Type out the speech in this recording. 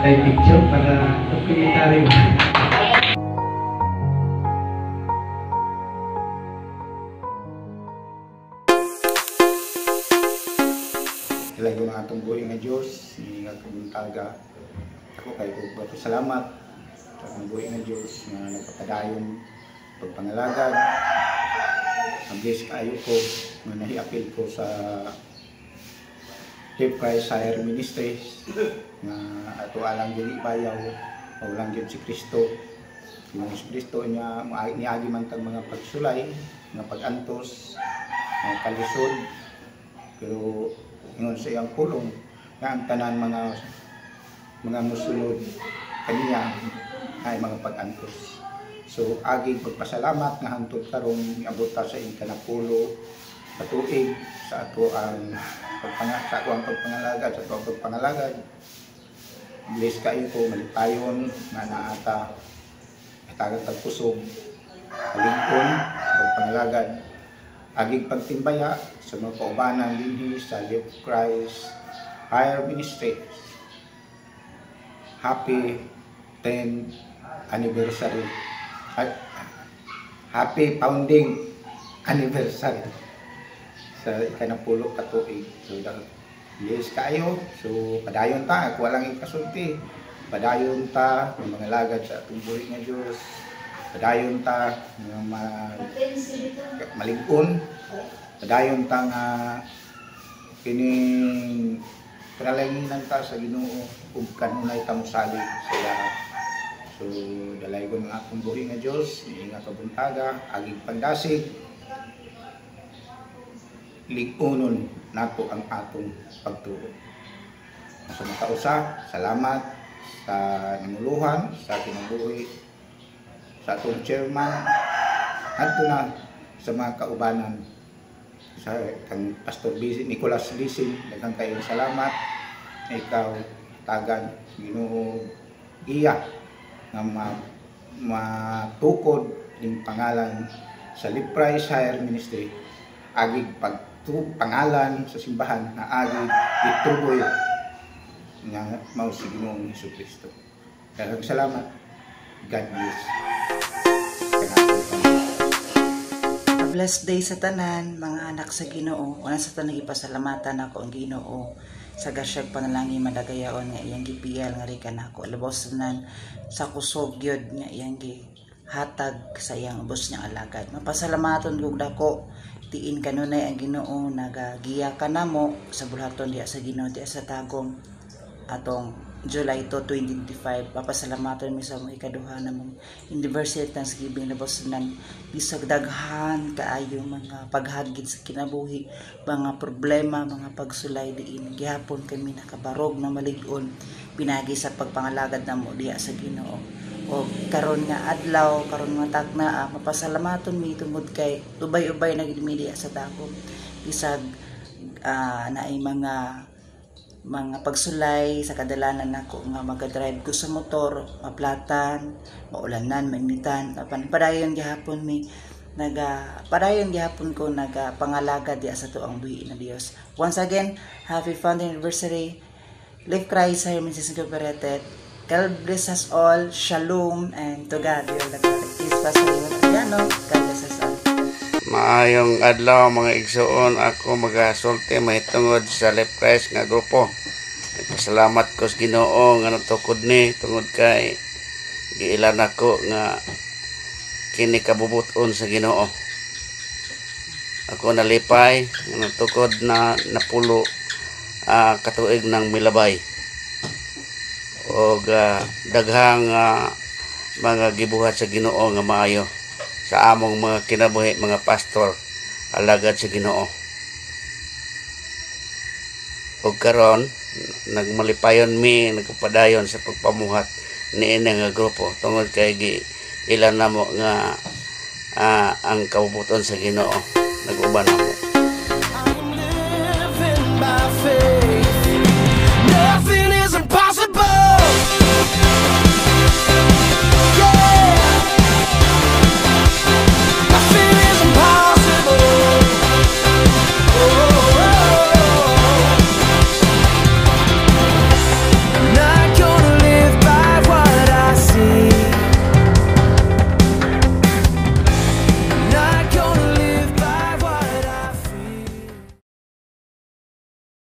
tayo picture para documentary mo. Ilayo na atong buhay nga Diyos, nga kumuntaga. Ako kayo ko bato salamat sa atong buhay nga Diyos nga nagpapadayon pagpangalagad. Ang bless kayo ko nga nahiapil ko sa Deep Christ Higher Ministries nga ato alang dili bayaw o lang gyud si Kristo. Yung si Kristo niya niagi man tang mga pagsulay, nga pagantos, nga kalisod, pero ingon sa iyang pulong nga ang tanan mga musulod kaniya ay mga pag-antos. So agi pagpasalamat nga hangtod karon niabot ta sa iyang kanapulo katuig sa ato ang pagpangalagad sa ato ang pagpangalagad. Bless kayo ko malipayon nga naata katagan tagpusog kalingkon pagpangalagad aging pagtimbaya sa mga kaubanan dinhi sa Deep Christ Higher Ministries. Happy 10th anniversary. Happy founding anniversary sa ikanapulo katuig. So yes kayo. So padayon ta, ako lang ikasulti. Padayon ta ng mga lagad sa atong buhi nga Dios. Padayon ta nga malig-on. Padayon ta nga kining kinalanginan ta sa Ginoo ug kanunay ta mosalig sa iya. So dalaygon ang akong buhi nga Dios, nga kabuntaga, aging pandasig. Lig-unon nato ang atong pagtuo. Sa matausa, salamat sa namuluhan, sa kinabuhi, sa atong chairman, adto na sa mga kaubanan, sa kang Pastor Nicolas Bisin, daghang kayong salamat. Ikaw tagan Ginoo iya nga matukod ning pangalan sa Deep Christ Higher Ministry, agig pangalan sa simbahan na agig ituloy nga mao si Ginoong Hesukristo. Daghang salamat. God bless. Blessed day sa tanan, mga anak sa Ginoo. Una sa tanan ipasalamatan ako ang Ginoo sa gasyag panalangin madagayaon nga iyang gipiyal nga rikan ako. Lubos tanan sa kusog gyud nga iyang gihatag sa iyang ubos niyang alagad. Mapasalamaton gud ako tiin kanunay ang Ginoo nagagiya kanamo sa bulhaton diya sa Ginoo diya sa tagong atong July 2, 2025. Papasalamatan mi sa mga ikaduha na mong Anniversary Thanksgiving na bosunan bisag daghan kaayo mga paghagid sa kinabuhi, mga problema, mga pagsulay diin. Gihapon kami nakabarog na malig-on pinagi sa pagpangalagad namo diya sa Ginoo. O karon nga adlaw, karon nga takna, mapasalamaton mi tungod kay ubay-ubay na gid mi diya sa dako. Bisag naay mga pagsulay sa kadalanan nako nga magadrive ko sa motor, maplatan, maulanan, mainitan. Padayon gihapon mi padayon gihapon ko nagapangalaga diya sa tuang buhi na Dios. Once again, happy founding anniversary. Live Christ Higher Ministries Incorporated. God bless us all. Shalom, and to God be all the glory. Is Pastor Adriano. God bless us all. Maayong adlaw mga igsoon, ako magasulti mahitungod sa Life Christ nga grupo. Nagpasalamat ko sa Ginoo nga natukod ni tungod kay giilan ako nga kini kabubuton sa Ginoo. Ako nalipay nga natukod na napulo katuig ng milabay. O daghang mga gibuhat sa Ginoo nga maayo sa among mga kinabuhi, mga pastor, alagad sa Ginoo. O karon nagmalipayon mi, nagpadayon sa pagpamuhat niini nga grupo tungod kay ilan namo nga ang kabubuton sa Ginoo, nag-uban namo.